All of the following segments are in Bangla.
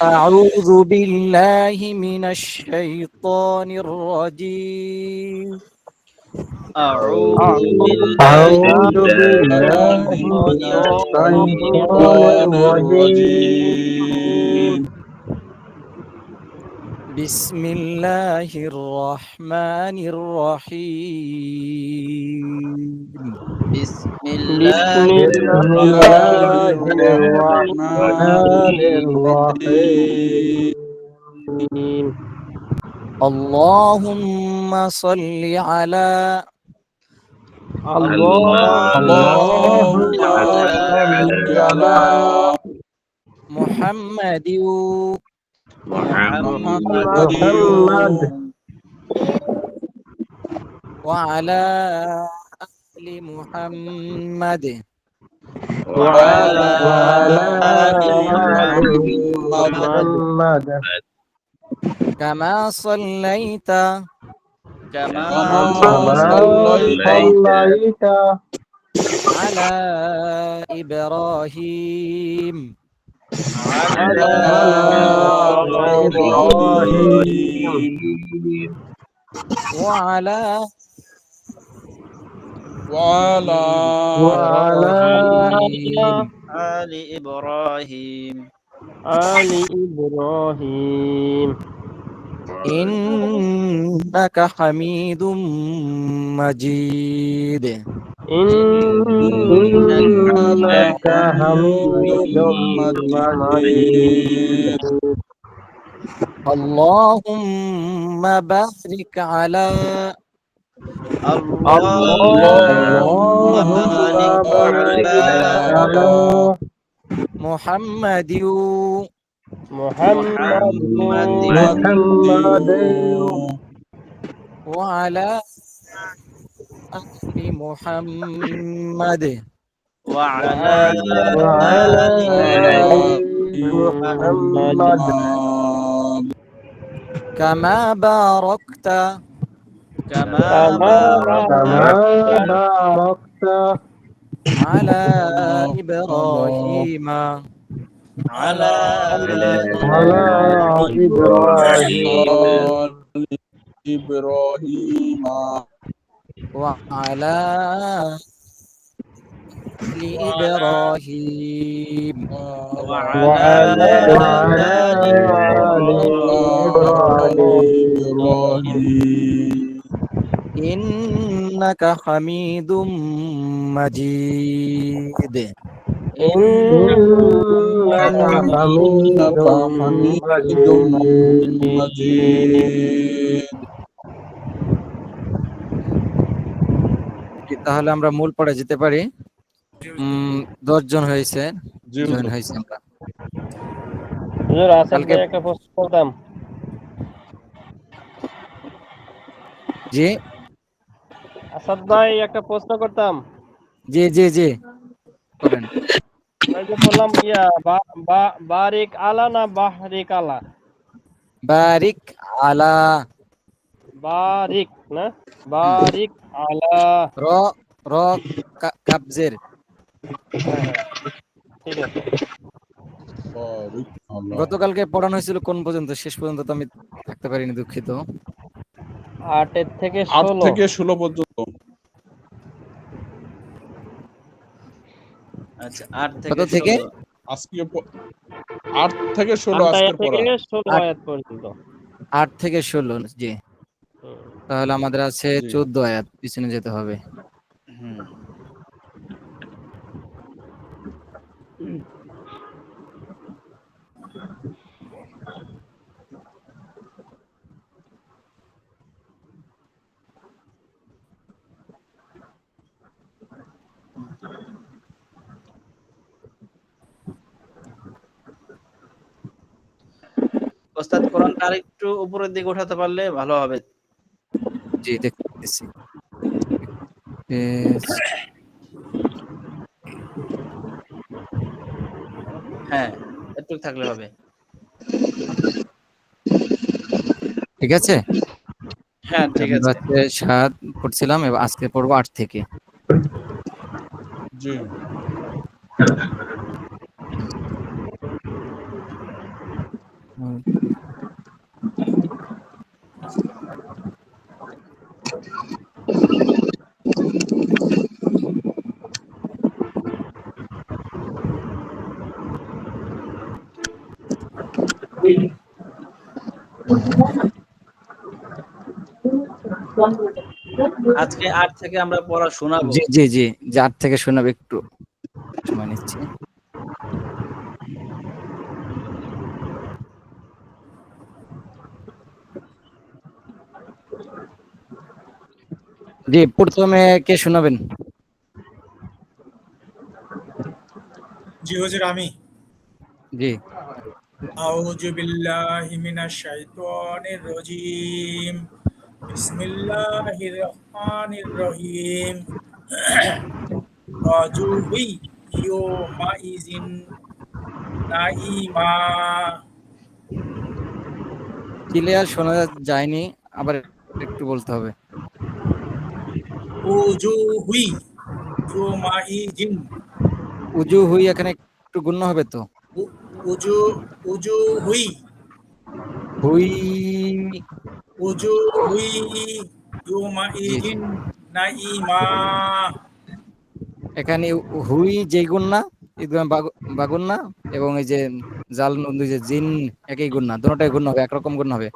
أعوذ بالله من الشيطان الرجيم أعوذ بالله أعوذ من بالله الشيطان من الشيطان الرجيم الرجيم بسم الله الرحمن الرحيم بسم بسم الله بسم الله الله الرحمن الرحمن الرحمن الرحيم الرحيم الرحيم اللهم صل على اللهم اللهم اللهم صل على صل على محمد محمد محمد محمد وعلى آل محمد وعلى وعلى وعلى آل آل محمد محمد محمد كما صليت كما كما كما صليت صليت صليت على إبراهيم على على على إبراهيم إبراهيم وعلى وعلى وعلى إبراهيم آل إبراهيم آل إبراهيم إنك حميد مجيد إنك إنك حميد حميد مجيد مجيد اللهم بارك على اللهم اللهم بارك بارك على على محمد محمد محمد محمد وعلى آل محمد وعلى وعلى آل آل محمد محمد كما باركت كما كما باركت باركت على على إبراهيم على على إبراهيم إبراهيم إبراهيم وعلى آل إبراهيم وعلى وعلى آل آل إبراهيم إبراهيم إبراهيم إنك حميد مجيد إنك حميد إنك حميد مجيد مجيد তাহলে আমরা মূল পড়ে যেতে পারি 10 জন হয়েছে জি জয়েন হুজুর। হয়েছে আমরা হুজুর আসাদ কালকে ভাই একটা প্রশ্ন করতাম জি আসাদ ভাই একটা প্রশ্ন করতাম জি জি জি করেন ওই যে বললাম বারিক আলা না বাহরিক আলা বারিক আলা বারিক না বারিক আলা র র কাবজের হ্যাঁ হ্যাঁ ঠিক আছে বারিক আল্লাহ। গতকালকে পড়ানো হয়েছিল কোন পর্যন্ত শেষ পর্যন্ত তো আমি থাকতে পারিনি দুঃখিত 8 থেকে 8 16 থেকে 16 পর্যন্ত আচ্ছা 8 কত থেকে থেকে 16 আজকে 8 থেকে 16 আজকের পড়া থেকে 16 আট- আয়াত পর্যন্ত 8 থেকে 16 জি হুম। তাহলে আমাদের আছে জি। 14 আয়াত পিছনে যেতে হবে হুম ওস্তাদ কোরআনটা আরেকটু উপরের দিকে উঠাতে পারলে ভালো হবে জি দেখতেছি পেজ হ্যাঁ একটু থাকলে হবে ঠিক আছে হ্যাঁ ঠিক আমরা আছে 7 পড়ছিলাম এবং আজকে পড়বো 8 থেকে জি আজকে 8 থেকে আমরা পড়া শোনাবো। জি জি জি, 8 থেকে শোনাবে, একটু সময় নিচ্ছি। জি, প্রথমে কে শোনাবেন? জি হুজুর, আমি। জি আউযু বিল্লাহি মিনাশ শাইতানির রাজীম। বিসমিল্লাহির রহমানির রহিম। ওয়াজুহি ইয়াউমাইযিন নাঈমা। ক্লিয়ার শোনা যায়নি, আবার একটু বলতে হবে। ওজুহুই ইয়াউমাইযিন। উজু হুই এখানে একটু গুণ হবে তো। উজু ওজুহুই হুই, ওজুহুই জি জি, ইয়াউমাইযিন নাঈমা। এখানে হুই যে গুণ না, বাগুন না, এবং এই যে জাল নন্দু যে জিন একই গুণ না, দুটোটাই গুণ হবে, একরকম গুণ হবে।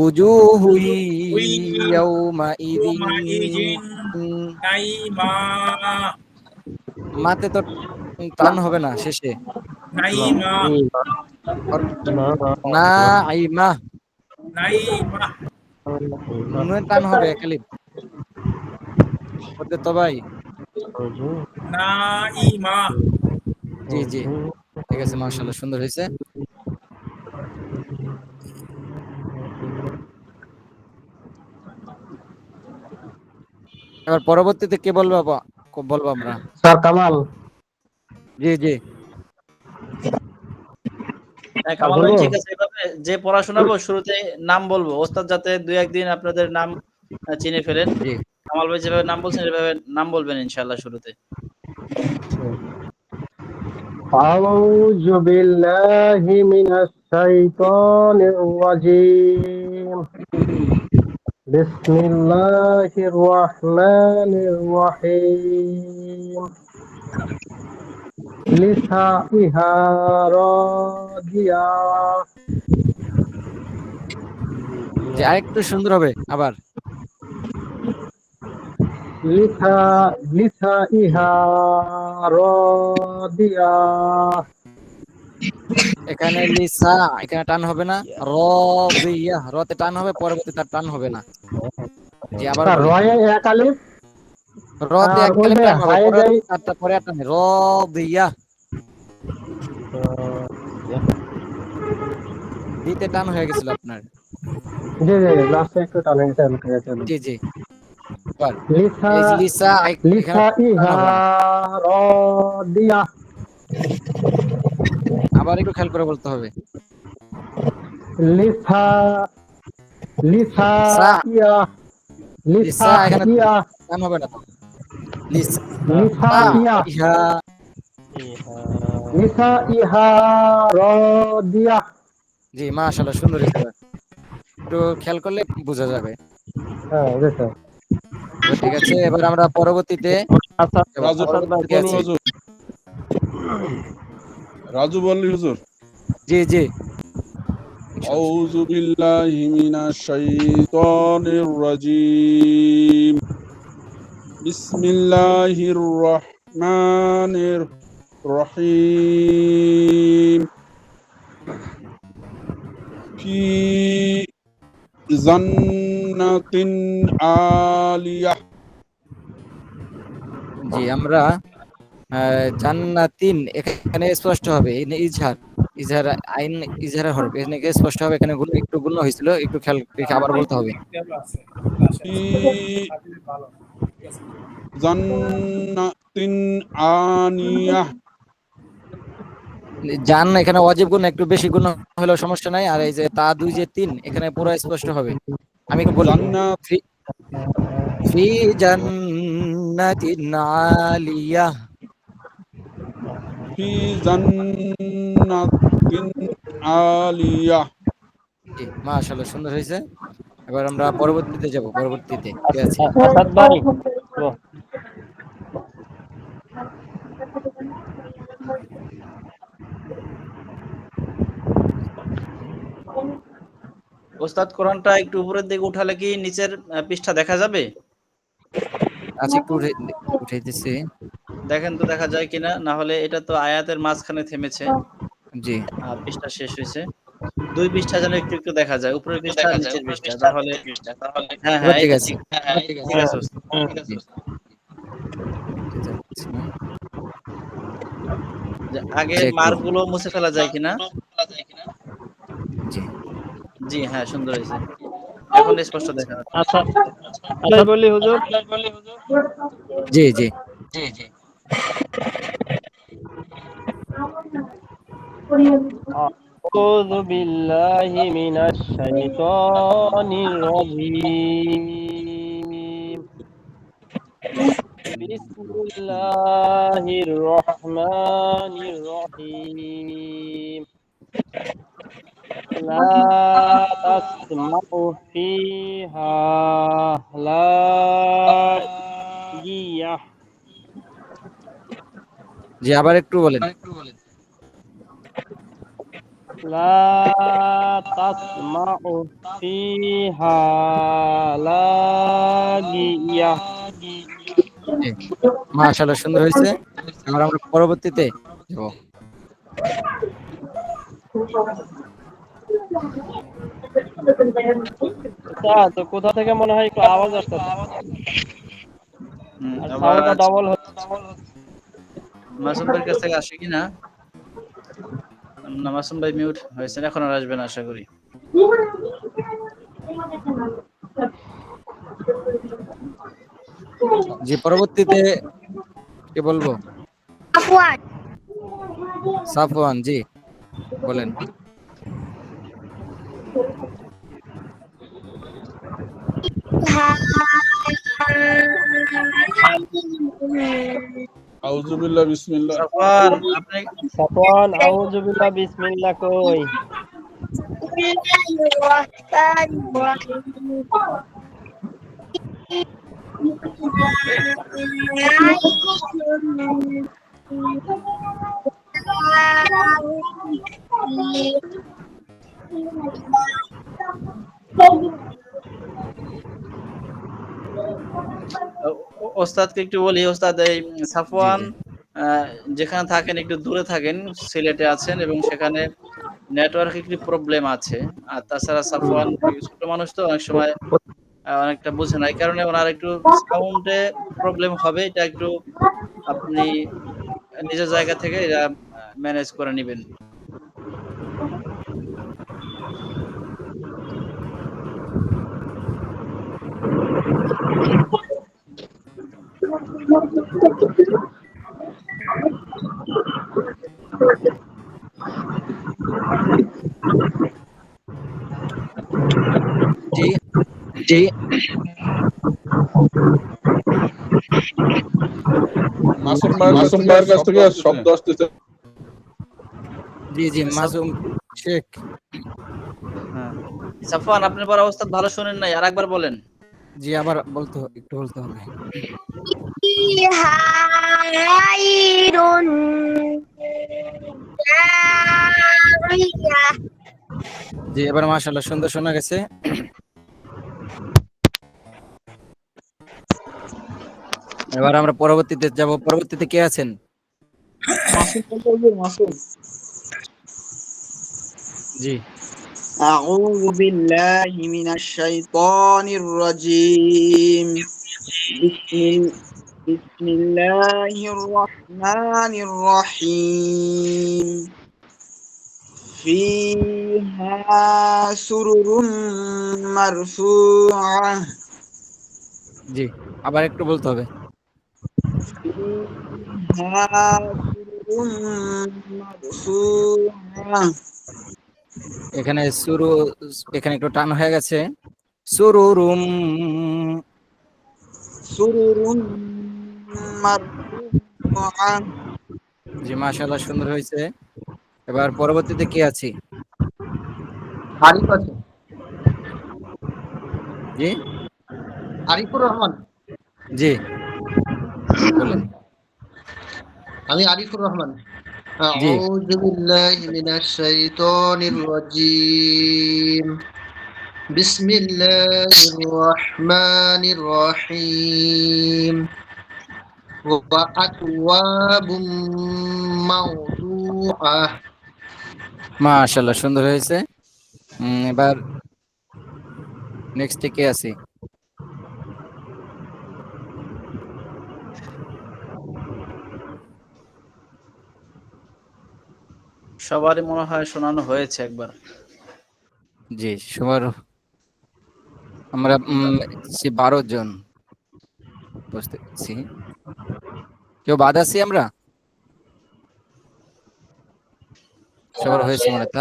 উজু হুই ওজুহুই ইয়াউমা ইদিন, ইয়াউমাইযিন নাঈমা। মাতে তো টান হবে না শেষে। নাঈমা। না আইমা, নাঈমা। নুনে টান হবে খালি, ওতে তো ভাই। নাঈমা। জি জি, ঠিক আছে, মাশাআল্লাহ, সুন্দর হয়েছে। এবার পরবর্তীতে কে বলবো বলবো আমরা? স্যার কামাল। জি জি হ্যাঁ, কামাল ভাই, ঠিক আছে। এভাবে যে পড়া শোনাবো শুরুতে নাম বলবো, ওস্তাদ যাতে 2-1 দিন আপনাদের নাম চিনে ফেলেন। জি। কামাল ভাই যেভাবে নাম বলছেন এভাবে নাম বলবেন ইনশাআল্লাহ শুরুতে। আউযু বিল্লাহি মিনাশ শাইতানির রাজীম। বিসমিল্লাহির রহমানির রহিম। লিসাইহা রাদিয়া। জি, আরেকটু সুন্দর হবে আবার। লিসাইহা রাদিয়া। এখানে লিসা, এখানে টান হবে না। র দিয়া, রতে টান হবে, পরবর্তীতে তার টান হবে না। জি, আবার স্যার বলি। রয়ে এক আলিফ রতে আর এক ওই কালিপ যে টান হবে, হায়ে যাই। পরবর্তীতে তারটা পরে আর টান নেই। র দিয়া, দিতে টান হয়ে গেছিল আপনার। জি জি, লাস্টে একটু টানে গেছে। জি জি, এবার লিসা এই যে লিসা, এখানে টান লিসাইহা হবে না। রাদিয়া। আবার একটু খেয়াল করে বলতে হবে। লিসা সা, লিসাইয়া লিসা, এখানে লিসাইয়া টান হবে না তো। লিসা লিসাইয়া ইহা, লিসাইহা রাদিয়া। জি, মাশাআল্লাহ, সুন্দর হয়েছে। এবার একটু খেয়াল করলে বোঝা যাবে। হ্যাঁ বুঝছো। এবার ঠিক আছে, এবার আমরা পরবর্তীতে যাব। রাজু পরবর্তীতে বলবি আছি। হুজুর, রাজু বললি হুজুর। জি জি, আউযু বিল্লাহি মিনাশ শাইতানির রাজীম। বিসমিল্লাহির রহমানির রহিম। ফি জান্নাতিন আলিয়াহ। জি, আমরা জান্নাতিন, এখানে স্পষ্ট হবে, ইজহার, ইজহার আইন, ইজহারের হরফ এখানে স্পষ্ট হবে। এখানে একটু গুণ হয়েছিল, একটু খেয়াল রেখে আবার বলতে হবে। ফি জান্নাতিন আনিয়াহ। জান এখানে ওয়াজিব গুণ, একটু বেশি গুণ হলেও সমস্যা নাই। আর এই যে তা দুই যে তিন, এখানে পুরো স্পষ্ট হবে। আমি একটু বলি। জান্নাত ফি ফি জান্নাতিন আলিয়াহ। ফি জান্নাতিন আলিয়াহ। জি, মাশাআল্লাহ, সুন্দর হয়েছে। এবার আমরা পরবর্তীতে যাব। পরবর্তীতে ঠিক আছে। আসাদ ভাই ওস্তাদ কোরআনটা একটু উপরের দিকে উঠালে কি নিচের পৃষ্ঠা দেখা যাবে? আচ্ছা একটু উঠাইতেছি। দেখেন তো দেখা যায় কিনা, না হলে এটা তো আয়াতের মাঝখানে থেমেছে, জি পৃষ্ঠা শেষ হয়েছে। 2 পৃষ্ঠা যেন একটু একটু দেখা যায়, উপরের পৃষ্ঠা আর নিচের পৃষ্ঠা, তাহলে হ্যাঁ এবার হ্যাঁ ঠিক এটা আছে। ঠিক, ঠিক আছে ওস্তাদ। জি, যাচ্ছি। যে আচ্ছা আগের একটু মার্কগুলো মুছে ফেলা যায় কিনা? জি জি হ্যাঁ, সুন্দর হয়েছে, এখন স্পষ্ট দেখা যাচ্ছে। আচ্ছা আচ্ছা বলি হুজুর। জি জি أعوذ بالله من الشيطان الرجيم. بسم الله الرحمن الرحيم. لا تسمع فيها لاغية. জি আবার একটু বলেন। لا تسمع فيها لاغية. জি মাশাআল্লাহ সুন্দর হয়েছে। এবার আমরা পরবর্তীতে যাব। তো কোথা থেকে মনে হয় একটু আওয়াজ আসতেছে আর সাউন্ডটা আওয়াজ ডবল হচ্ছে। মাসুম ভাইয়ের কাছ থেকে আসে কিনা? না, মাসুম ভাই মিউট হয়েছেন, এখন আর আসবে না আশা করি। জি পরবর্তীতে কি বলবো? সাফওয়ান জি বলেন। আউযুবিল্লাহ বিসমিল্লাহ। সাফওয়ান আপনি সাফওয়ান আউযু বিল্লাহ বিসমিল্লাহ কই? ওস্তাদকে একটু বলি, ওস্তাদ এই জি সাফওয়ান জি যেখানে থাকেন একটু দূরে থাকেন, সিলেটে আছেন এবং সেখানে নেটওয়ার্ক একটু প্রবলেম আছে। আর তাছাড়া সাফওয়ান ছোট মানুষ তো অনেক সময় অনেকটা বোঝে না, এই কারণে ওনার একটু সাউন্ডে প্রবলেম হবে, এটা একটু আপনি নিজের জায়গা থেকে এটা ম্যানেজ করে নিবেন। জি জি মাসুম ভাইয়ের কাছ থেকে শব্দ আসতেছে। জি জি মাসুম শেখ। হ্যাঁ, সাফওয়ান আপনার পড়া ওস্তাদ ভালো শোনেন নাই, আরেকবার বলেন। জি আবার একটু বলতে হবে। فيها عين جارية. জি এবার মাশাআল্লাহ সুন্দর শোনা গেছে। এবার আমরা পরবর্তীতে যাব। পরবর্তীতে কে আছেন? মাসুম জি أعوذ بالله من الشيطان الرجيم. بسم الله الرحمن الرحيم. فيها سرر مرفوعة. জি আবার একটু বলতে হবে। فيها سرر مرفوعة. এখানে এখানে একটু টান হয়ে গেছে। সুরুরুম سرر مرفوعة. জি মাশাআল্লাহ সুন্দর হয়েছে। এবার পরবর্তীতে কে আছি? আরিফ আছে, জি আরিফুর রহমান। জি বলেন। আমি আরিফুর রহমান। জি আউযু বিল্লাহি মিনাশ শাইতানির রাজীম। বিসমিল্লাহির রহমানির রহিম ওয়া আকওয়াবুম মাওদুআহ। মাশাআল্লাহ, সুন্দর হয়েছে। এবার নেক্সট কে আছে? সবারই মনে হয় শোনানো হয়েছে একবার। জি, সবার আমরা 12 জন বুঝতে পারছি। কেউ বাদ আছি আমরা? সবার হয়েছে মনে হয়।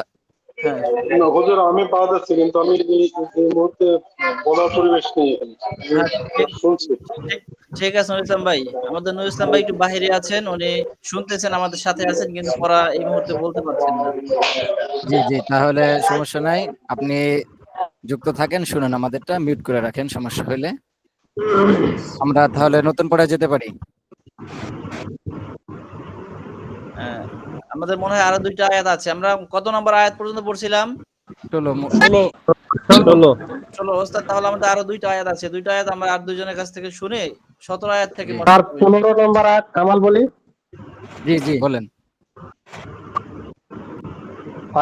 হ্যাঁ, না হুজুর, আমি বাদ আছি, কিন্তু আমি এই মুহূর্তে বলার পরিবেশ নেই এখানে। হ্যাঁ, আমি শুনছি। ঠিক আছে নুর ইসলাম ভাই। আমাদের নুর ইসলাম ভাই একটু বাহিরে আছেন, উনি শুনতেছেন, আমাদের সাথে আছেন, কিন্তু পড়া এই মুহূর্তে বলতে পারছেন না। জি জি, তাহলে সমস্যা নাই, আপনি যুক্ত থাকেন, শুনেন, আমাদেরটা মিউট করে রাখেন সমস্যা হলে। আমরা তাহলে নতুন পড়ায় যেতে পারি। হ্যাঁ, আমাদের মনে হয় আরো 2টা আয়াত আছে। আমরা কত নম্বর আয়াত পর্যন্ত পড়ছিলাম? 16। 16। ওস্তাদ, তাহলে আমাদের আরো 2টা আয়াত আছে। 2টা আয়াত আমরা আর দুইজনের কাছ থেকে শুনে 17 আয়াত থেকে আর 15 নম্বর আয়াত কামাল বলি। জি জি, বলেন।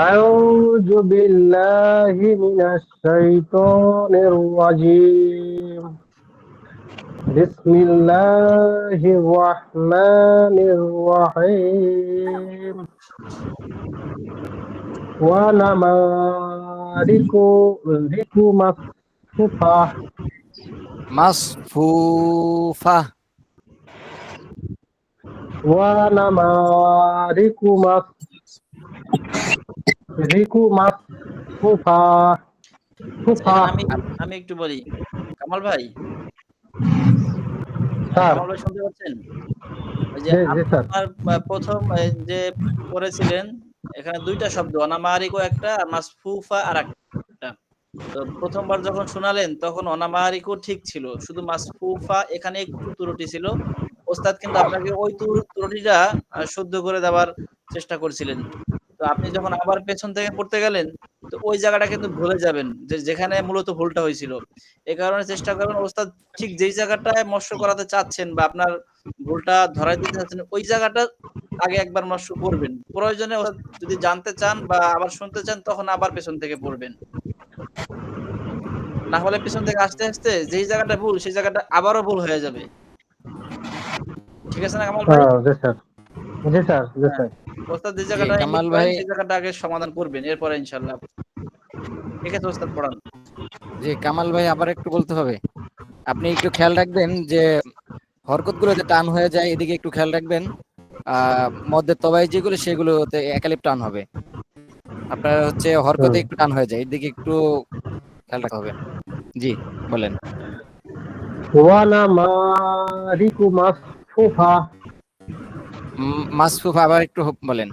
আউযু বিল্লাহি মিনাশ শাইতানির রাজিম। বিসমিল্লাহির রহমানির রহিম। ওয়া নামারিকু মাসফুফা। মাসফুফা। ওয়া নামারিকু মাসফুফা। আমি একটু বলি, কামাল ভাই। স্যার। কামাল ভাই শুনতে পাচ্ছেন? ওই যে জি স্যার। আপনার প্রথম যে পড়েছিলেন, এখানে 2টা শব্দ, অনামারিকো একটা আর মাসফুফা আরেকটা। তো প্রথমবার যখন শোনালেন তখন অনামারিকো ঠিক ছিল, শুধু মাসফুফা এখানে একটু ত্রুটি ছিল। ওস্তাদ কিন্তু আপনাকে ওই ত্রুটিটা শুদ্ধ করে দেওয়ার চেষ্টা করছিলেন। তো আপনি যখন আবার পেছন থেকে পড়তে গেলেন, তো ওই জায়গাটা কিন্তু ভুলে যাবেন, যেখানে মূলত ভুলটা হয়েছিল। এই কারণে চেষ্টা করবেন ওস্তাদ ঠিক যেই জায়গাটায় মস্য করাতে চাচ্ছেন বা আপনার ভুলটা ধরাই দিতে চাচ্ছেন, ওই জায়গাটা আগে একবার মস্য করবেন। প্রয়োজনে যদি জানতে চান বা আবার শুনতে চান, তখন আবার পেছন থেকে পড়বেন। না হলে পিছন থেকে আস্তে আস্তে যেই জায়গাটা ভুল, সেই জায়গাটা আবারও ভুল হয়ে যাবে। ঠিক আছে না কামাল ভাই? জি স্যার। জি স্যার, জি স্যার। ওস্তাদ যে জায়গাটা কামাল ভাই, সেই জায়গাটা আগে সমাধান করবেন, এরপরে ইনশাআল্লাহ। ঠিক আছে ওস্তাদ, পড়ান। জি কামাল ভাই, আবার একটু বলতে হবে। আপনি একটু খেয়াল রাখবেন যে হরকতগুলোতে টান হয়ে যায়, এদিকে একটু খেয়াল রাখবেন। মধ্যে তবাই যেগুলো, সেগুলোতে একালিপ টান হবে। আপনার হচ্ছে হরকতে একটু টান হয়ে যায়, এদিকে একটু খেয়াল রাখতে হবে। জি বলেন। ওয়া নামারিকু মাসফুফা। মাসফুফা, আবার একটু বলেন।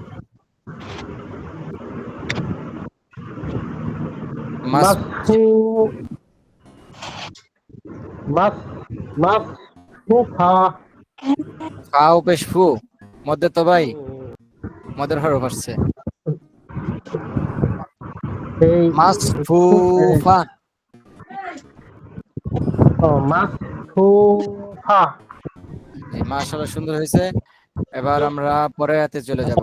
মাসফুফা। ফাও পেশ ফু, মধ্যে তবাই, মদের হরফ আসছে। মাসফুফা। মাসফুফা। জি, মাশাআল্লাহ, সুন্দর হয়েছে। এবার আমরা পরের আয়াতে চলে যাব।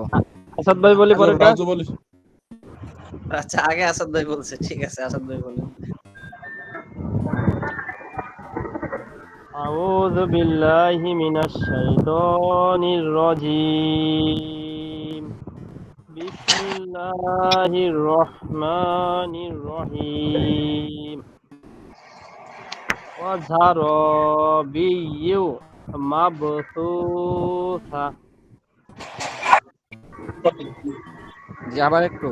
আসাদ ভাই বলি পরেরটা। রাজু বলি। আচ্ছা, আগে আসাদ ভাই বলছে। ঠিক আছে, আসাদ ভাই বলেন। আউযু বিল্লাহি মিনাশ শাইতানির রাজিম। বিসমিল্লাহির রহমানির রহিম। ওয়া যারাবিয়্যু মাবসুসা। জি, আবার একটু।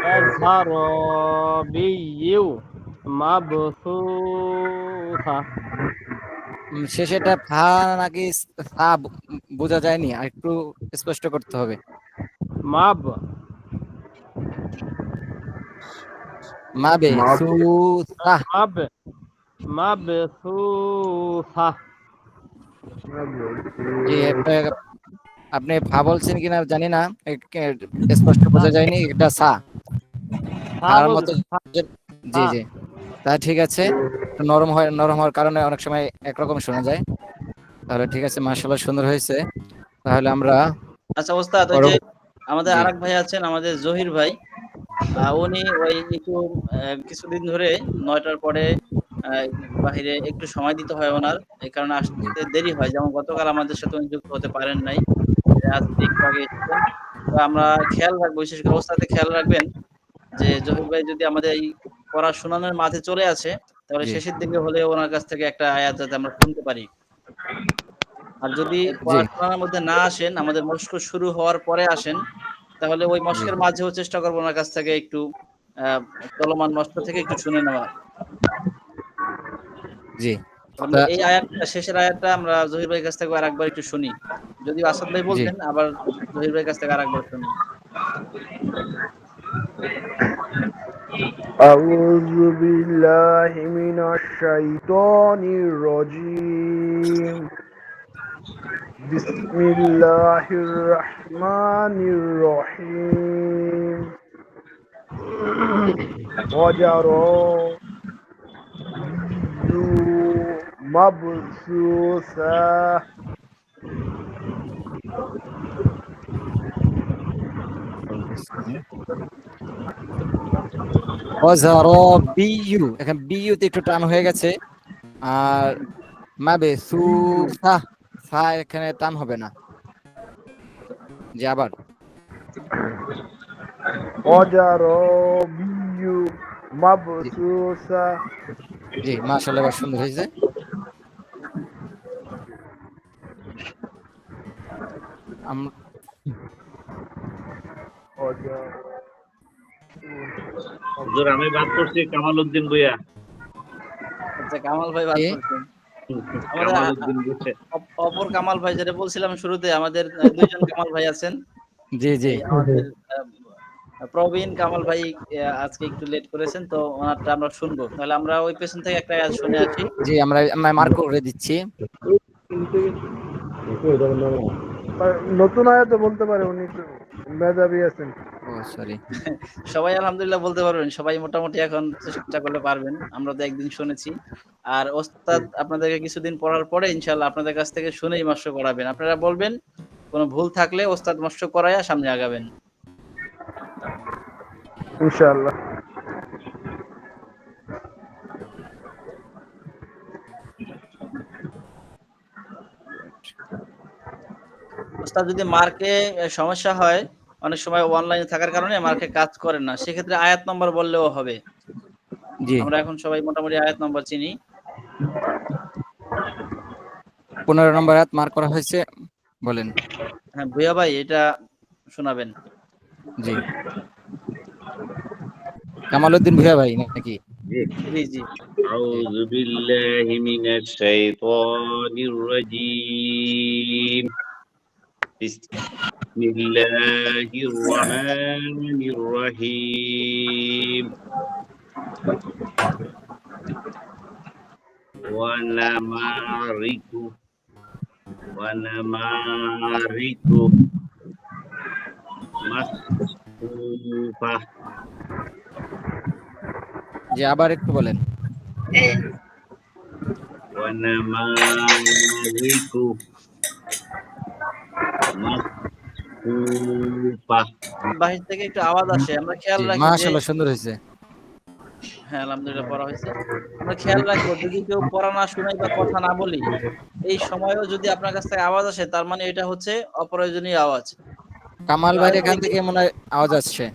ওয়া যারাবিয়্যু মাবসুসা। শেষেটা ফা নাকি ফা বোঝা যায়নি, আর একটু স্পষ্ট করতে হবে। মাবে সুসা। মাবসুসা। জি, আপনি ফা বলছেন কিনা জানি না, স্পষ্ট বোঝা যায়নি, এটা সা। তার বলবে, মতো জি জি, তা ঠিক আছে। একটু নরম হওয়ার কারণে অনেক সময় একরকম শোনা যায়। তাহলে ঠিক আছে, মাশাআল্লাহ সুন্দর হয়েছে। তাহলে আমরা আচ্ছা ওস্তাদ, ওই যে পরব- আমাদের জি আরেক ভাই আছেন, আমাদের জহির ভাই, উনি ওই একটু কিছুদিন ধরে ৯টার পরে আহ, বাহিরে একটু সময় দিতে হয় ওনার, এই কারণে জি আসতে দেরি হয়। যেমন গতকাল আমাদের সাথে উনি যুক্ত হতে পারেন নাই, আজকে একটু আগে এসেছেন। তো আমরা খেয়াল রাখবো, বিশেষ করে ওস্তাদে খেয়াল রাখবেন যে জহির ভাই যদি আমাদের এই পড়া শোনানোর মাঝে চলে আসে, তাহলে জি শেষের দিকে হলে ওনার কাছ থেকে একটা আয়াত যাতে আমরা শুনতে পারি। আর যদি জি পড়াশোনার মধ্যে না আসেন, আমাদের মস্ক শুরু হওয়ার পরে আসেন, তাহলে ওই জি মস্কের মাঝেও চেষ্টা করবো ওনার কাছ থেকে একটু আহ চলমান মস্ক থেকে একটু শুনে নেওয়া। জি আমরা তা এই আয়াতটা, শেষের আয়াতটা আমরা জহির ভাইয়ের কাছ থেকে আরেকবার একটু শুনি। যদি আসাদ ভাই জি বলতেন, আবার জহির ভাইয়ের কাছ থেকে আরেকবার শুনি। أعوذ بالله من الشيطان الرجيم بسم الله الرحمن الرحيم وزرابي مبثوثة ওয়াজারাবিয়ু, এখন বিয়ুতে একটু টান হয়ে গেছে। আর মাবে সুসা, সা এখানে টান হবে না। জি আবার وزرابي জি مبثوثة জি, মাশাআল্লাহ এবার সুন্দর হয়েছে। আম- হুজুর আমি বাদ করছি কামাল উদ্দিন ভুইয়া। আচ্ছা, কামাল ভাই বাদ কে? করছেন। আমাদের কামাল উদ্দিন ভুইয়া। অপর কামাল ভাই, যেটা বলছিলাম শুরুতে, আমাদের দুইজন কামাল ভাই আছেন। জি জি এই আমাদের প্রবীণ কামাল ভাই আজকে একটু লেট করেছেন, তো ওনারটা আমরা শুনবো। তাহলে আমরা ওই পেছন থেকে একটা আয়াত শুনে আসি। জি, আমরা মার্ক করে দিচ্ছি। নতুন আয়াতে বলতে পারে, উনি তো মেধাবী আছেন। ও সরি। সবাই আলহামদুলিল্লাহ বলতে পারবেন, সবাই মোটামুটি এখন চেষ্টা করলে পারবেন। আমরা তো একদিন শুনেছি। আর ওস্তাদ আপনাদেরকে কিছুদিন পড়ার পরে ইনশাআল্লাহ আপনাদের কাছ থেকে শুনেই মস্ক করাবেন। আপনারা বলবেন, কোনো ভুল থাকলে ওস্তাদ মস্ক করায়া সামনে আগাবেন। ইনশাআল্লাহ। ওস্তাদ যদি মার্কে সমস্যা হয়, অনেক সময় অনলাইনে থাকার কারণে মার্কে কাজ করে না, সেক্ষেত্রে আয়াত নম্বর বললেও হবে। জি, আমরা এখন সবাই মোটামুটি আয়াত নম্বর চিনি। 15 নম্বর আয়াত মার্ক করা হয়েছে, বলেন। হ্যাঁ ভুয়া ভাই, এটা শোনাবেন। জি, কামালউদ্দিন ভুয়া ভাই নাকি? জি জি। أعوذ بالله من الشيطان الرجيم بسم الله الرحمن الرحيم ونمارق مصفوفة জি আবার একটু বলেন। ونمارق مصفوفة বাহির থেকে একটু আওয়াজ আসে, আমরা খেয়াল জি, রাখি যে, মাশাআল্লাহ সুন্দর হয়েছে। হ্যাঁ আলহামদুলিল্লাহ পড়া হয়েছে। আমরা খেয়াল রাখবো, যদি কেউ পড়া না শোনাই বা কথা না বলি, এই সময়ও যদি আপনার কাছ থেকে আওয়াজ আসে, তার মানে এটা হচ্ছে অপ্রয়োজনীয় আওয়াজ। কামাল তো ভাই আরেকটা এখান কি, থেকে মনে হয় আওয়াজ আসছে।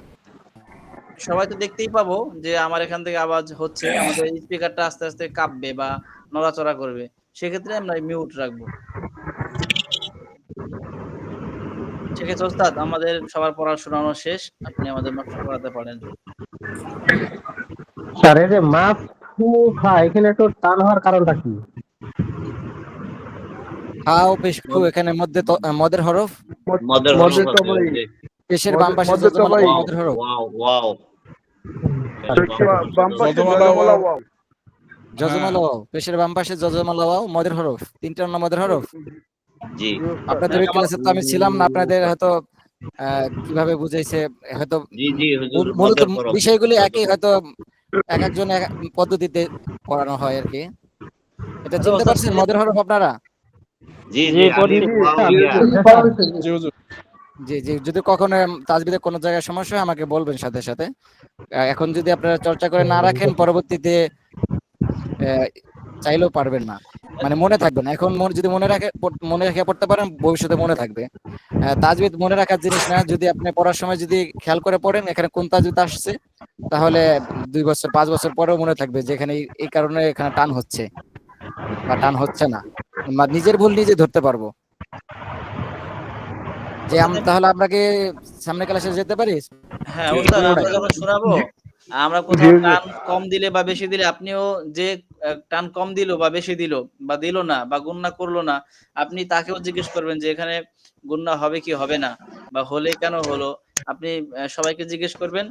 সবাই তো দেখতেই পাবো যে আমার এখান থেকে আওয়াজ হচ্ছে, আমাদের স্পিকারটা আস্তে আস্তে কাঁপবে বা নড়াচড়া করবে, সেক্ষেত্রে আমরা মিউট রাখবো। ঠিক আছে ওস্তাদ, আমাদের সবার পড়া শোনানো শেষ, আপনি আমাদের নকশা করাতে পারেন। স্যার এই যে মাফ এখানে একটু টান হওয়ার কারণটা কি? হাও পেশ খু, এখানে মধ্যে মদের হরফ, মদের মধ্যে হরফ তো আছে ভাই, ওই যে পেশের বাম পাশে মধ্যে তো যজমালা ভাই, মদের হরফ, ওয়াও ওয়াও বাম পাশে যজমালা যজমালা ওয়াও। ওয়াও। যজমালা ওয়াও, পেশের বাম পাশে যজমালা ওয়াও মদের হরফ, তিনটা না মদের হরফ। জি আপনাদের হ্যাঁ, ওই ক্লাসে তো আমি ছিলাম না, আপনাদের হয়তো কিভাবে বুঝাইছে হয়তো জি জি হুজুর, মূলত মদের পরব। বিষয়গুলি একই, হয়তো এক একজন এক এক পদ্ধতিতে করানো হয় আর কি। এটা আচ্ছা চিনতে ওস্তাদ পারছেন মদের হরফ আপনারা? জি জি জি আমি পড়ছি। জি হুজুর। জি জি, যদি কখনো তাজবিদের কোনো জায়গায় সমস্যা হয় আমাকে বলবেন সাথে সাথে। এখন যদি আপনারা চর্চা করে না রাখেন পরবর্তীতে চাইলেও পারবেন না, মানে মনে থাকবে না। এখন যদি মনে রেখে পড়তে পারেন ভবিষ্যতে মনে থাকবে। তাজবিদ মনে রাখার জিনিস না, যদি আপনি পড়ার সময় যদি খেয়াল করে পড়েন এখানে কোন তাজবিদ আসছে, তাহলে 2 বছর 5 বছর পরেও মনে থাকবে যে এখানে এই কারণে এখানে টান হচ্ছে বা টান হচ্ছে না, বা নিজের ভুল নিজে ধরতে পারবো। যে তাহলে আপনাকে সামনে ক্লাসে যেতে পারি। হ্যাঁ ওস্তাদ, আমরা যখন শোনাবো, আমরা কোথাও টান কম দিলে বা বেশি দিলে, আপনিও যে টান কম দিল বা বেশি দিল বা দিল না বা গুণনা করলো না, আপনি তাকেও জিজ্ঞেস করবেন যে এখানে গুণনা হবে কি হবে না, বা হলে কেন হলো। আপনি সবাইকে জিজ্ঞেস করবেন,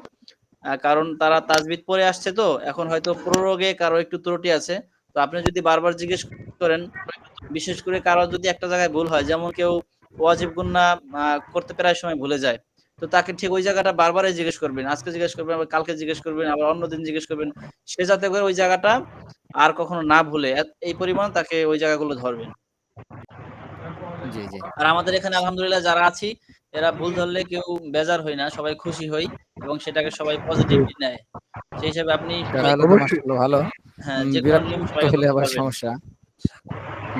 কারণ তারা তাজবিদ পড়ে আসছে, তো এখন হয়তো প্রয়োগে কারো একটু ত্রুটি আছে। তো আপনি যদি বারবার জিজ্ঞেস করেন, বিশেষ করে কারো যদি একটা জায়গায় ভুল হয়, যেমন কেউ ওয়াজিব গুণনা করতে প্রায় সময় ভুলে যায়, তো তাকে ঠিক ওই জায়গাটা বারবারই জিজ্ঞেস করবেন, আজকে জিজ্ঞেস করবেন, আবার কালকে জিজ্ঞেস করবেন, আবার অন্যদিন জিজ্ঞেস করবেন, সে যাতে করে ওই জায়গাটা আর কখনো না ভুলে, এই পরিমাণ তাকে ওই জায়গাগুলো ধরবেন। জি জি। আর আমাদের এখানে আলহামদুলিল্লাহ যারা আছি, এরা ভুল ধরলে কেউ বেজার হই না, সবাই খুশি হই এবং সেটাকে সবাই পজিটিভলি নেয়। সেই হিসাবে আপনি তাহলে তো মাশাআল্লাহ ভালো। হ্যাঁ, যে কোনো নিয়ম বিরক্ত সবাইকে হলে ধরতে আবার পারবেন। সমস্যা।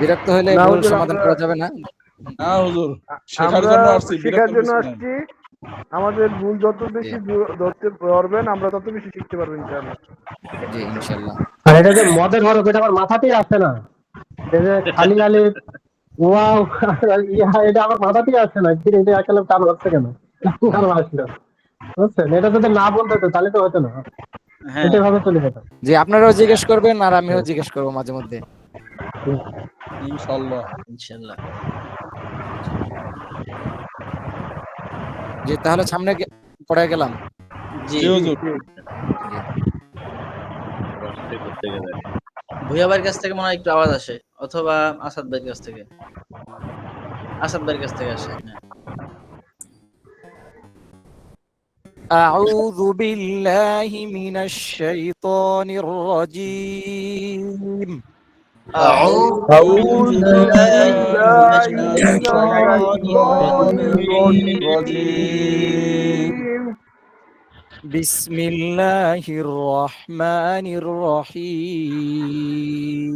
বিরক্ত হলে না ভুল হুজুর, সমাধান করা যাবে না। না হুজুর, শেখার আমরা জন্য আসছি, শেখার বিরক্ত জন্য কিছু নাই। আসছি। আমাদের ভুল যত বেশি ধরতে পারবেন আমরা তত বেশি শিখতে পারবো ইনশাআল্লাহ। জি ইনশাআল্লাহ। আর এটা যে মদের হরফ, এটা আমার মাথাতেই আসছে না। এই যে খালি আলিফ ওয়াও এটা আমার মাথাতেই আসছে না, কিন্তু এটা আসলে টান হচ্ছে কেন, টান আসলো, বুঝছেন? এটা যদি না বলতে হতো তাহলে তো হতো না, হ্যাঁ এটা ভাবে চলে যেত। জি, আপনারাও জিজ্ঞেস করবেন আর আমিও জিজ্ঞেস করবো মাঝে মধ্যে। ইনশাআল্লাহ। ইনশাআল্লাহ। জি, তাহলে সামনে পড়ে গেলাম। জি জি হুজুর। জি। রাস্তায় করতে গেলে ভুইয়া ভাইয়ের কাছ থেকে মনে হয় একটু আওয়াজ আসে, অথবা আসাদ ভাইয়ের কাছ থেকে। আসাদ ভাইয়ের কাছ থেকে আসে। হ্যাঁ। أعوذ بالله من الشيطان الرجيم. أعوذ بالله من الشيطان الرجيم. بسم الله الرحمن الرحيم.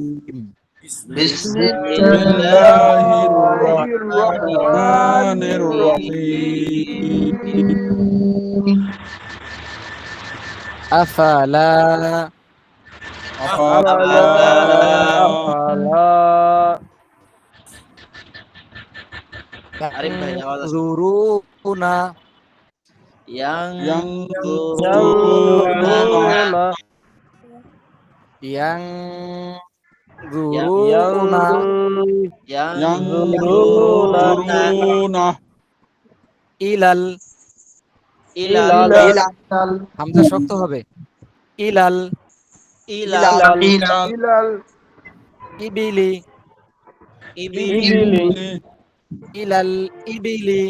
بسم الله الرحمن الرحيم. أفلا আরিফ ভাই আওয়াজ আসে। ينظرون ينظرون ينظرون ইলাল, হামজা শক্ত হবে, ইলাল ইবিলি, ইলাল ইবিলি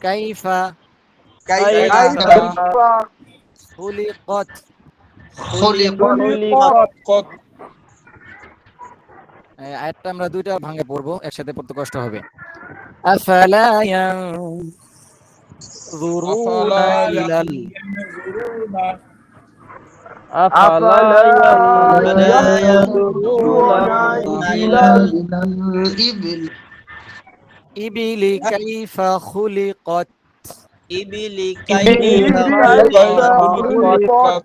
কাইফা খুলিকত। আয়াতটা আমরা দুইটা ভাঙে পড়বো, একসাথে পড়তে কষ্ট হবে। আফালা ইয়ানজুরুনা ইলাল ইবিলি কাইফা খুলিকত। ইবিলি কাইফা خلقت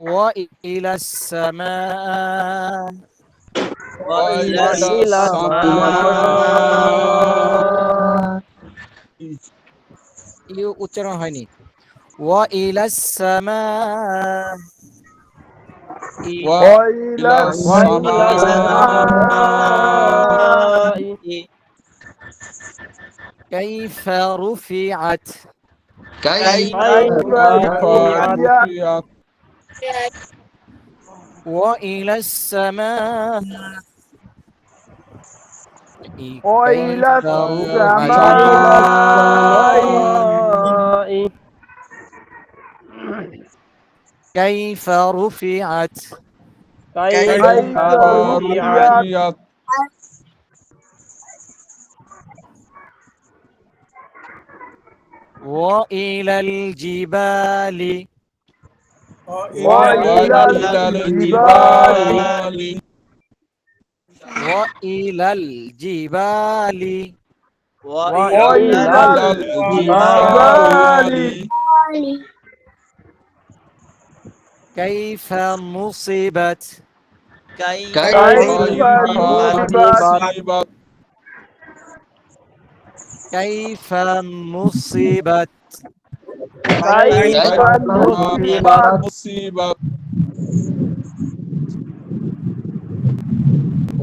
وإلى السماء وإلى উচ্চারণ হয়নি। وإلى السماء وإلى السماء كيف رفعت كيف رفعت وإلى السماء وإلى كيف السماء كيف رفعت كيف رفعت وإلى الجبال وإلى الجبال وإلى الجبال وإلى الجبال كيف نصبت كيف نصبت كيف نصبت كيف نصبت مصيبة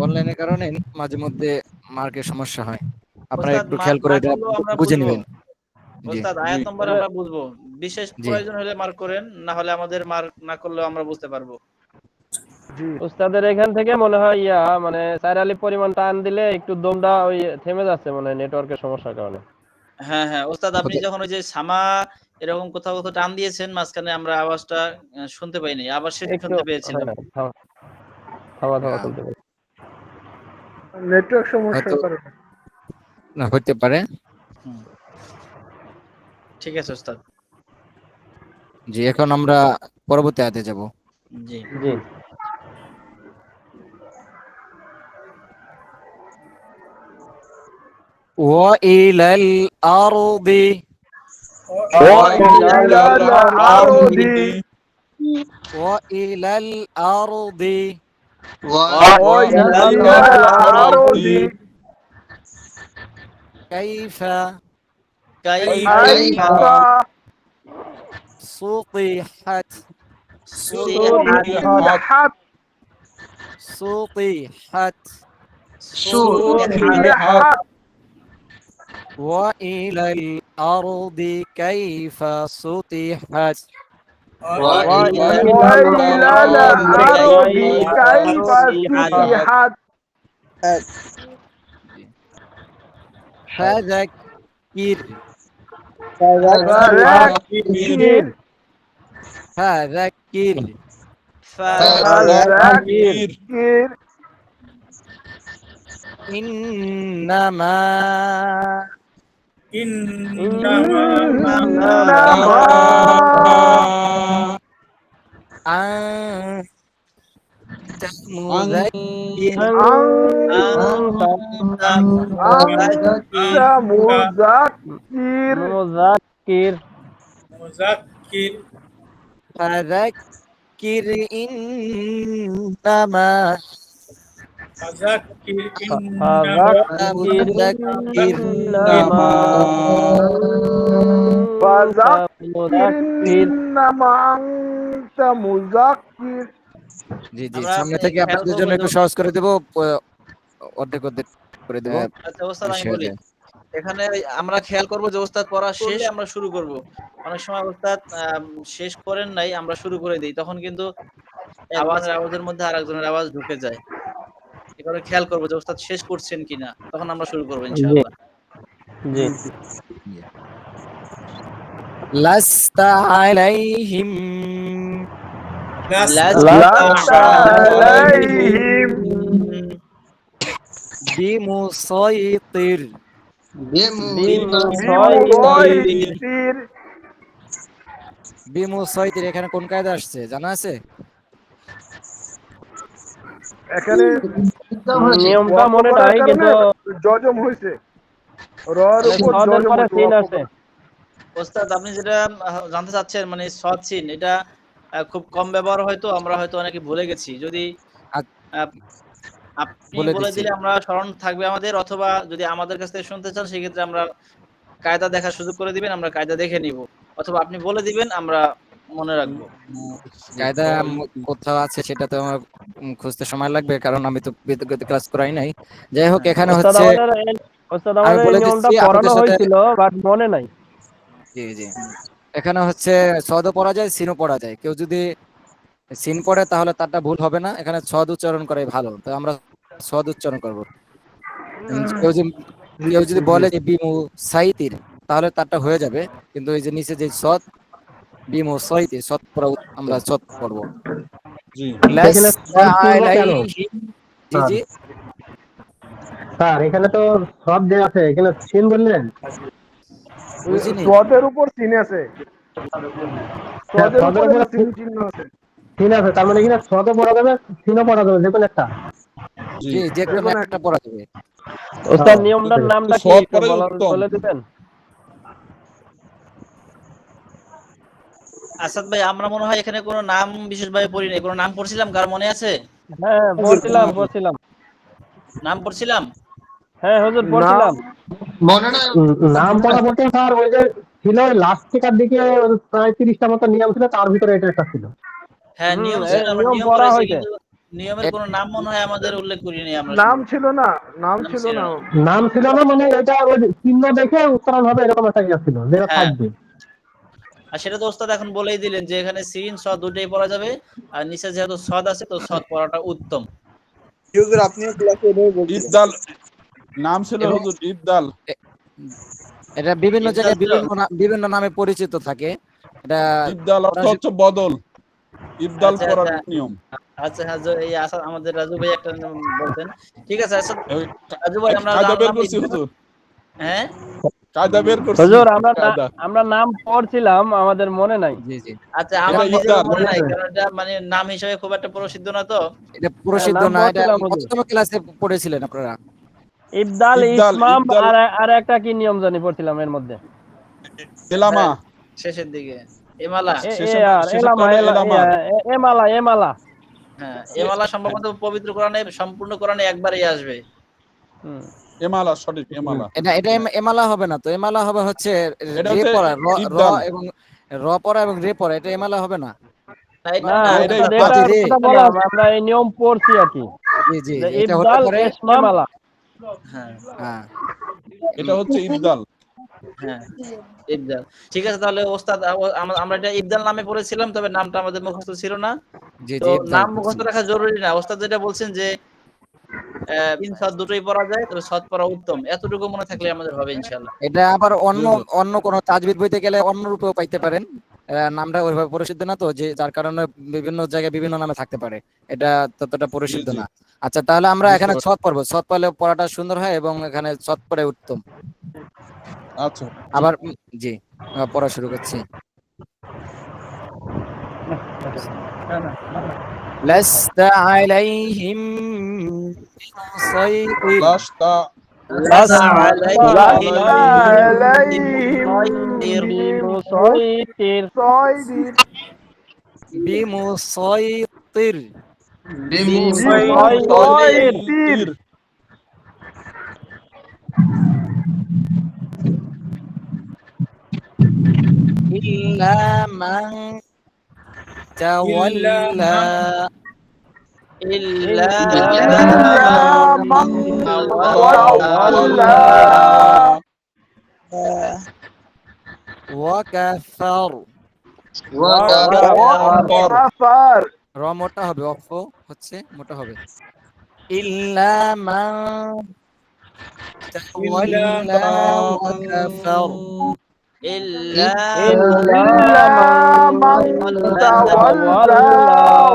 অনলাইনের কারণে মাঝে মধ্যে মার্কের সমস্যা হয়, আপনারা ওস্তাদ, একটু খেয়াল করে মার্ক এটা না করলেও আমরা বুঝে বুঝবো। নেবেন। জি ওস্তাদ আয়াত নম্বর আমরা বুঝবো, বিশেষ জি। প্রয়োজন হলে মার্ক করেন, না হলে আমাদের মার্ক না করলেও আমরা বুঝতে পারবো। উস্তাদের এখান থেকে মনে হয় মানে স্যার আলী পরিমাণ টান দিলে একটু দমটা ওই থেমে যাচ্ছে মনে হয় নেটওয়ার্কের সমস্যার কারণে। হ্যাঁ হ্যাঁ ওস্তাদ, আপনি যখন ওই যে সামা এরকম কোথাও কোথাও টান দিয়েছেন মাঝখানে আমরা আওয়াজটা শুনতে পাইনি, আবার সেটা একটু শুনতে পেয়েছিলাম। থামা চলতে পারে। নেটওয়ার্ক সমস্যার হয়তো কারণে। না হতে পারে। ঠিক আছে ওস্তাদ। জি, এখন আমরা পরবর্তী আয়াতে যাব। জি জি وإلى الأرض وإلى الأرض وإلى الأرض وإلى الأرض كيف كيف سطحت سطحت سطحت سطحت وإلى الأرض كيف سطحت وإلى الأرض كيف سطحت فذكر فذكر فذكر فذكر إنما أنت مذكر مذكر فذكر إنما فذكر إنما أنت مذكر জি জি, সামনে থেকে আপনাদের জন্য একটু সহজ করে দেব, অর্ধেক অর্ধেক করে দেব। আচ্ছা ওস্তাদ, আমি বলি এখানে আমরা খেয়াল করব যে ওস্তাদ পড়া শেষ আমরা শুরু করব। অনেক সময় ওস্তাদ শেষ করেন নাই, আমরা শুরু করে দেই, তখন কিন্তু একজনের আওয়াজের মধ্যে আরেকজনের আওয়াজ ঢুকে যায়। এবারে খেয়াল করব যে ওস্তাদ শেষ করছেন কিনা, তখন আমরা শুরু করব ইনশাআল্লাহ। জি লাস্তা আলাইহিম বিমুসাইতির বিমুসাইতির এখানে কোন কায়দা আসছে জানা আছে? এখানে নিয়মটা মনে নাই কিন্তু জজম হইছে, রর উপর জজম হইছে। ওস্তাদ আপনি যেটা জানতে চাচ্ছেন মানে সৎ চিন, এটা খুব কম ব্যবহার হয়তো, আমরা হয়তো অনেকে ভুলে গেছি। যদি আপনি বলে দিলে আমরা স্মরণ থাকবে আমাদের, অথবা যদি আমাদের কাছ থেকে শুনতে চান সেক্ষেত্রে আমরা কায়দা দেখার সুযোগ করে দিবেন, আমরা কায়দা দেখে নিব, অথবা আপনি বলে দিবেন আমরা মনে রাখবো। কায়দা কোথাও আছে সেটা তো আমার খুঁজতে সময় লাগবে, কারণ আমি তো ক্লাস করাই নাই। যাই হোক, এখানে হচ্ছে ওস্তাদ আমাদের নিয়মটা পড়ানো হয়েছিল বাট মনে নাই। জি জি। এখানে হচ্ছে সদও পড়া যায়, সিনও পড়া যায়। কেউ যদি সিন পড়ে তাহলে তারটা ভুল হবে না, এখানে সদ উচ্চারণ করাই ভালো, তো আমরা সদ উচ্চারণ করবো। কেউ যদি বলে যে বিমু সাইতির, তাহলে তারটা হয়ে যাবে, কিন্তু এই যে নিচে যে সদ, বিমু সাইতির, সদ পড়া আমরা সদ পড়বো। জি এখানে সদ পড়বো কেন জি জি। স্যার? এখানে তো সব দেওয়া আছে, এখানে সিন বললেন। বুঝিনি। সোয়াদের উপর সিন আছে, সোয়াদের সদের উপরে উপরে সিন চিহ্ন আছে। সিন আছে, তার মানে এখানে সদও পড়া যাবে, সিনও পড়া যাবে, যে কোনো একটা। জি, যে কোনো যেকোনো একটা পড়া যাবে। ওস্তাদ নিয়মটার নামটা কি সদ একটু পড়াই উত্তম। বলে দিবেন? আসাদ ভাই, আমরা মনে হয় এখানে কোনো নাম বিশেষভাবে পড়ি নাই। কোনো নাম পড়ছিলাম, কার মনে আছে? হ্যাঁ পড়ছিলাম। নাম পড়ছিলাম? হ্যাঁ হুজুর নাম পড়ছিলাম। মনে না নাম পড়া বলতে স্যার ওই যে ছিল লাস্ট টিকার দিকে প্রায় 30টা মতো নিয়ম ছিল, তার ভিতরে এটা একটা ছিল। হ্যাঁ, নিয়ম ছিল, আমরা নিয়ম নিয়ম পড়া পড়েছি, হয়েছে। কিন্তু নিয়মের কোনো নাম মনে হয় আমাদের উল্লেখ করিনি আমরা। নাম ছিল না, নাম নাম ছিল ছিল না। না। নাম ছিল না, মানে এটা ওই চিহ্ন দেখে উচ্চারণ হবে, এরকম একটা ইয়ে ছিল যেটা হ্যাঁ, থাকবে। আর সেটা তো ওস্তাদ এখন বলেই দিলেন যে এখানে সিন সদ দুটোই পড়া যাবে, আর নিচে যেহেতু সদ আছে তো সদ পড়াটা উত্তম। হুজুর আপনিও ক্লাসে এটাই বলছিলেন। ইবদাল নাম ছিল এবং হুজুর, ইবদাল। এটা বিভিন্ন ইবদাল জায়গায় ছিল? বিভিন্ন নামে পরিচিত থাকে। এটা ইবদাল অর্থ হচ্ছে বদল, ইবদাল আচ্ছা করার আচ্ছা নিয়ম। আচ্ছা, হ্যাঁ, এই আসাদ, আমাদের রাজু ভাই একটা নাম বলতেন। ঠিক আছে আসাদ, এই রাজু ভাই আমরা কায়দা বের জানলাম করছি হুজুর, হ্যাঁ কায়দা বের করছি হুজুর কায়দা। আমরা নাম পড়ছিলাম, আমাদের মনে নাই। জি জি। আচ্ছা, এটা আমার নিজেরও ইবদাল। মনে নাই, কারণ এটা মানে নাম হিসেবে খুব একটা প্রসিদ্ধ না তো। এটা প্রসিদ্ধ নাম না, এটা পড়ছিলাম হুজুর। কততম ক্লাসে পড়েছিলেন আপনারা? ইবদাল, ইবদাল ইসমাম, ইবদাল আর একটা কি নিয়ম জানি পড়ছিলাম এর মধ্যে। এলামা, হ্যাঁ, শেষের দিকে এমালা। এলামা, এলামা। এমালা। হ্যাঁ, এমালা সম্ভবত পবিত্র কোরআনে, সম্পূর্ণ কোরআনে একবারই আসবে। এমালা সঠিক, এমালা। এটা এটা এমালা হবে না তো, এমালা হবে হচ্ছে এটা রে হচ্ছে পড়া, র ইবদাল। এবং র পড়া এবং রে পড়া, এটা এমালা হবে না। না, এটা ওস্তাদ ইবদাল। এটার কথা বললাম, আমরা এই নিয়ম পড়ছি আর কি, জি জি, যে এটা হতে ইবদাল, পারে। এমালা। হ্যাঁ হ্যাঁ এটা হচ্ছে ইবদাল। হ্যাঁ, ইবদাল। ঠিক আছে, তাহলে ওস্তাদ আমরা এটা ইবদাল নামে পড়েছিলাম, তবে নামটা আমাদের মুখস্থ ছিল না। জি তো জি, ইবদাল নাম পড়ছি। মুখস্থ রাখা জরুরি না। ওস্তাদ যেটা বলছেন যে তিন সদ দুটোই পড়া যায়, তবে সদ পড়া উত্তম, এতটুকু মনে থাকলে আমাদের হবে ইনশাআল্লাহ। এটা আবার অন্য কোনো তাজবিদ বইতে গেলে অন্য রূপেও পাইতে পারেন। নামটা ওইভাবে প্রসিদ্ধ না তো, যে যার কারণে বিভিন্ন জায়গায় বিভিন্ন নামে থাকতে পারে, এটা ততটা জি প্রসিদ্ধ জি, না। আচ্ছা, তাহলে আমরা বুঝতে এখানে পারছি। ছদ পড়বো, ছদ পড়লে পড়াটা সুন্দর হয় এবং এখানে ছদ পড়ে উত্তম। আচ্ছা আবার জি, পড়া শুরু করছি। লাস্তা আলাইহিম বিমুসাইতির। লাস্তা লাস্তা লাস্তা আলাইহিম আলাইহিম বিমুসাইতির। বিমুসাইতির। বিমুসাইতির। ইল্লা মান তাওয়াল্লা। ইল্লা মান তাওয়াল্লা ওয়া কাফার। কাফার। র মোটা হবে, অফ হচ্ছে মোটা হবে। ইল্লা মান তাওয়াল্লা ওয়া কাফার। ইল্লা মান তাওয়াল্লা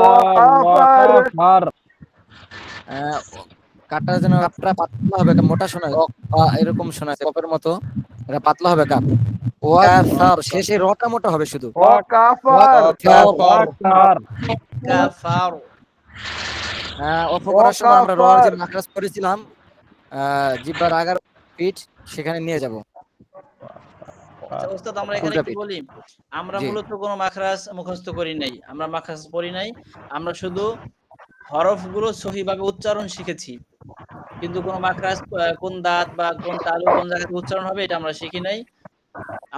ওয়া কাফার। কাপটা যেন কাপটা পাতলা হবে, মোটা শোনা যায়, এরকম শোনা যায় কপের মতো, এটা পাতলা হবে কাপ। ওয়া কাফার, শেষে রটা মোটা হবে শুধু। ওয়া কাফার। কাফার। অফ করার সময় আমরা রর যে মাখরাজ করেছিলাম, জিহ্বার আগার পিঠ সেখানে নিয়ে যাব। আচ্ছা ওস্তাদ, আমরা এখানে একটু বলি, আমরা মূলত কোনো মাখরাজ মুখস্থ করি নাই, আমরা মাখরাজ পড়ি নাই, আমরা শুধু হরফগুলো সহিভাবে উচ্চারণ শিখেছি, কিন্তু কোনো মাখরাজ কোন দাঁত বা কোন তালু কোন জায়গাতে উচ্চারণ হবে এটা আমরা শিখি নাই।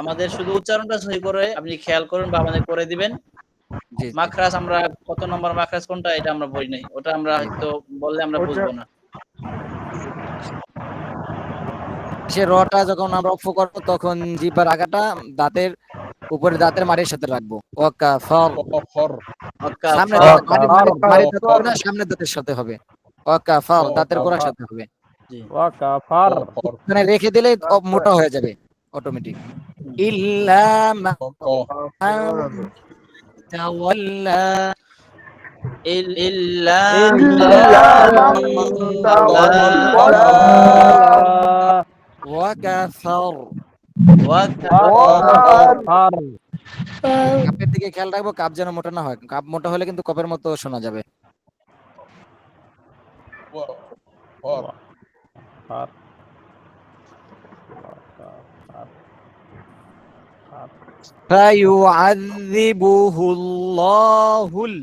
আমাদের শুধু উচ্চারণটা সহি করে আপনি খেয়াল করুন বা আমাদের করে দিবেন। মাখরাজ আমরা কত নম্বর মাখরাজ কোনটা এটা আমরা পড়ি নাই, ওটা আমরা হয়তো বললে আমরা বুঝবো না। সে রটা যখন আমরা অফ করবো তখন জিহ্বার আগাটা দাঁতের উপরে দাঁতের মাড়ির সাথে রাখবো। ওয়াকাফার সামনে মাড়ির দাঁত হবে না, সামনের দাঁতের সাথে হবে। ওয়াকাফার দাঁতের গোড়ার সাথে হবে। ওয়াকাফার মানে রেখে দিলে মোটা হয়ে যাবে অটোমেটিক। ইল্লা মা তাওয়াল্লা ইল্লা ওয়াকাফার। ওয়াকাফার কাপের দিকে খেয়াল রাখবো, কাপ যেন মোটা না হয়। কাপ মোটা হলে কিন্তু কপের মতো শোনা যাবে। ফায়ুআযিবুহুল্লাহুল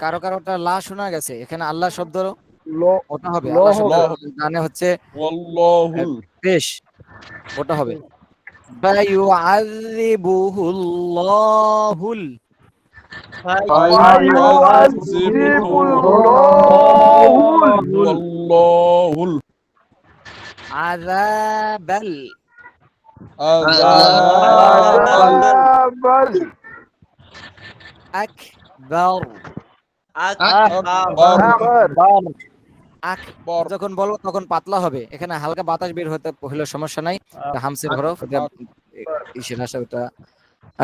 কারো কারোটা লা শোনা গেছে, এখানে আল্লাহ শব্দ ওটা হবে। আল্লাহ শব্দ গানে হচ্ছে পেশ, ওটা হবে ফায়ুআযিবুহুল্লাহুল আযাবাল আকবার। যখন বলবো তখন পাতলা হবে, এখানে হালকা বাতাস বের হতে হলে সমস্যা নাই। হামসের হরফ, এটা ইসের ভাষা, ওটা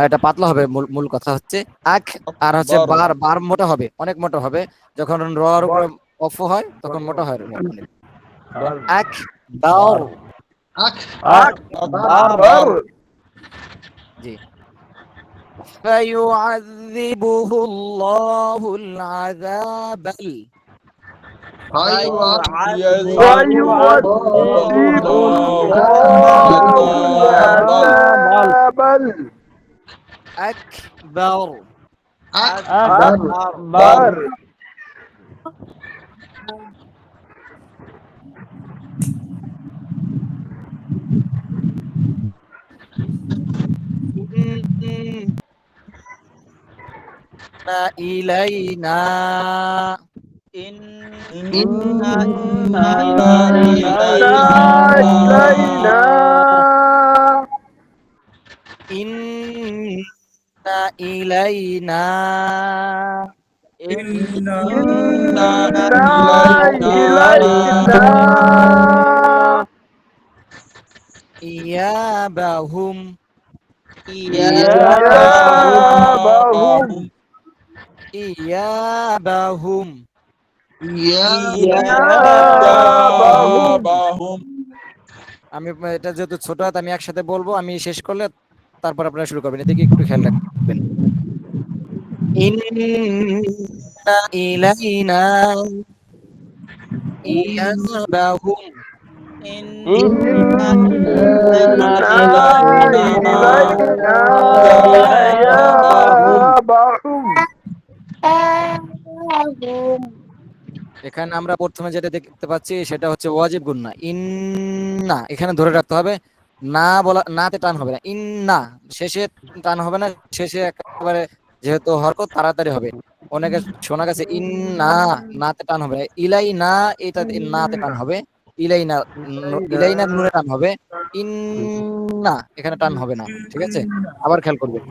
এটা পাতলা হবে। মূল কথা হচ্ছে আখ। আর হচ্ছে বার, বার মোটা হবে, অনেক মোটা হবে। যখন রর উপরে অফ হয় তখন মোটা হয় আখ দার। জি ফায়ুআযিবুহুল্লাহুল আযাবাল আকবার। ইলাইনা ইন্না ইলাইনা ইয়াবাহুম ইয়াবাহুম। আমি এটা যেহেতু ছোট হাত, আমি একসাথে বলবো, আমি শেষ করলে তারপর আপনারা শুরু করবেন, এদিকে একটু খেয়াল রাখবেন। ইন্না ইলাইনা ইয়াবাহুম এখানে আমরা প্রথমে যেটা দেখতে পাচ্ছি সেটা হচ্ছে ওয়াজিব গুন্না। ইন্না এখানে ধরে রাখতে হবে, না বলা, নাতে টান হবে না। ইন্না শেষে টান হবে না, শেষে একেবারে যেহেতু হরকত তাড়াতাড়ি হবে। অনেকে শোনা গেছে ইন্না, নাতে টান হবে না। ইলাইনা এটা নাতে টান হবে, ইলাইনা ইলাইনা নুনে টান হবে। ইন্না এখানে টান হবে না, ঠিক আছে? আবার খেয়াল করবেন,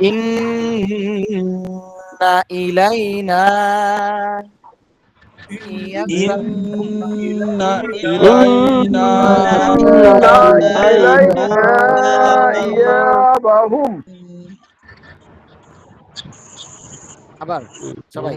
ইন্না ইলাইনা আবার সবাই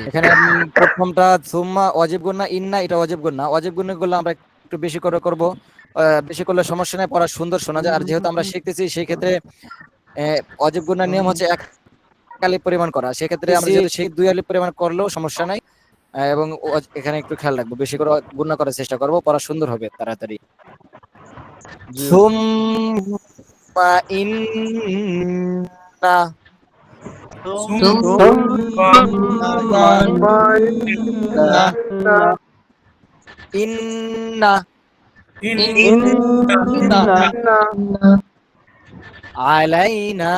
এখানে প্রথমটা সুম্মা ওয়াজিব গুন্না, ইন্না এটা ওয়াজিব গুন্না। ওয়াজিব গুন্না গুলো আমরা একটু বেশি করে করব, বেশি করলে সমস্যা নেই, পড়া সুন্দর শোনা যায়। আর যেহেতু আমরা শিখতেছি সেই ক্ষেত্রে ওয়াজিব গুন্নার নিয়ম হচ্ছে আলিফ পরিমাণ করা, সেক্ষেত্রে আমরা যেহেতু সেই 2 আলিফ পরিমাণ করলেও সমস্যা নাই। এবং এখানে একটু খেয়াল রাখবো, বেশি করে গুণনা করার চেষ্টা করবো, পড়া সুন্দর হবে তাড়াতাড়ি। সুম্মা ইন্না ইন্না আলাইনা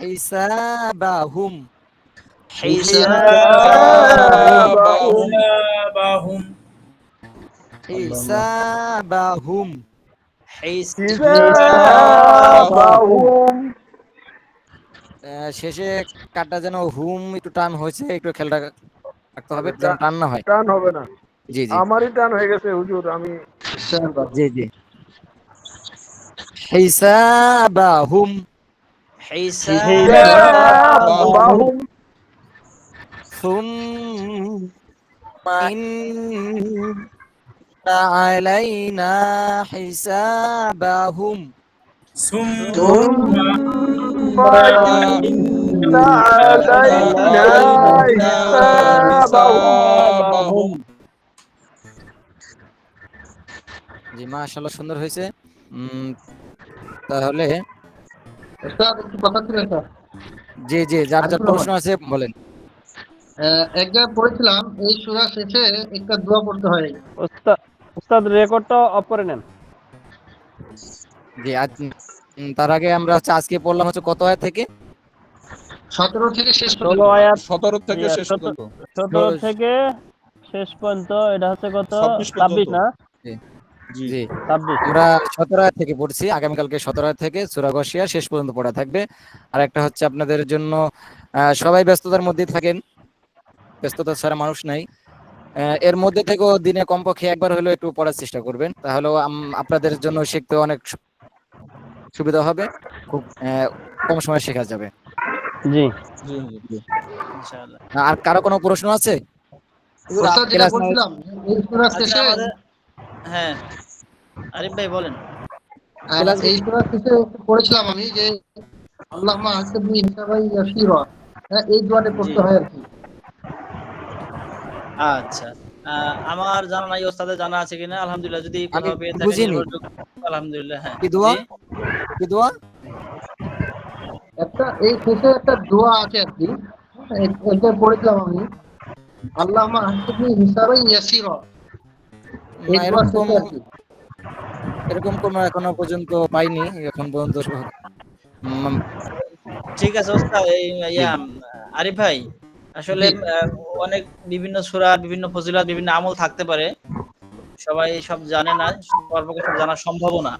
হিসাবাহুম হিসাবাহুম শেষে কাটা যেন হুম একটু টান হয়েছে, একটু খেয়াল রাখতে হবে যেন টান না হয়। টান হবে না, জি জি আমারই টান হয়ে গেছে হুজুর, আমি জি জি হিসাবাহুম বাহুম সুম্মা ইন্না আলাইনা হিসাবাহুম জি মাশাআল্লাহ, সুন্দর হয়েছে। তাহলে স্যার একটু কথা ছিল স্যার। জি জি, যার যার প্রশ্ন আছে বলেন। এক জায়গায় পড়েছিলাম এই সূরা শেষে একটা দোয়া পড়তে হয়। উস্তাদ রেকর্ডটা অফ করে নেন। জি তার আগে আমরা আজকে পড়লাম হচ্ছে কত আয়াত থেকে? 17 থেকে শেষ 16 আয়াত, 17 থেকে শেষ পর্যন্ত। 17 থেকে শেষ পর্যন্ত, এটা হচ্ছে কত? 26 না? জি 26। আমরা 17 আয়াত থেকে পড়ছি, আগামীকালকে 17 আয়াত থেকে সূরা গাশিয়া শেষ পর্যন্ত পড়া থাকবে। আর একটা হচ্ছে আপনাদের জন্য, সবাই ব্যস্ততার মধ্যে থাকেন, ব্যস্ততা ছাড়া মানুষ নাই, এর মধ্যে থেকেও দিনে কমপক্ষে একবার হলেও একটু পড়ার চেষ্টা করবেন, তাহলেও আপনাদের জন্য শিখতে অনেক সুবিধা হবে, খুব কম সময়ে শেখা যাবে। জি ইনশাআল্লাহ। আর কারো কোনো প্রশ্ন আছে? ওস্তাদ যেটা বলছিলাম এই সূরা শেষে, হ্যাঁ আরিফ ভাই বলেন। এই সূরা শেষে পড়েছিলাম আমি যে আল্লাহুম্মা হাসিবনি হিসাবান ইয়াসীরা, এই দোয়াটা পড়তে হয় আর কি। আচ্ছা, আমার জানা নাই, ওস্তাদের জানা আছে কিনা। আলহামদুলিল্লাহ, যদি কোথাও পেয়ে থাকেন বুঝিনি আলহামদুলিল্লাহ। হ্যাঁ কি দোয়া, কি দোয়া? একটা এই শেষে একটা দোয়া আছে আর কি, এটা পড়েছিলাম আমি, আল্লাহুম্মা হাসিবনি হিসাবান ইয়াসীরা, এই দোয়া শেষে আর কি। এরকম কোনো এখনো পর্যন্ত পাইনি, এখন পর্যন্ত। ঠিক আছে ওস্তাদ। আরিফ ভাই, আসলে অনেক বিভিন্ন সূরা, বিভিন্ন ফজিলত, বিভিন্ন আমল থাকতে পারে, সবাই সব জানে না, সবার পক্ষে সব জানা সম্ভব না।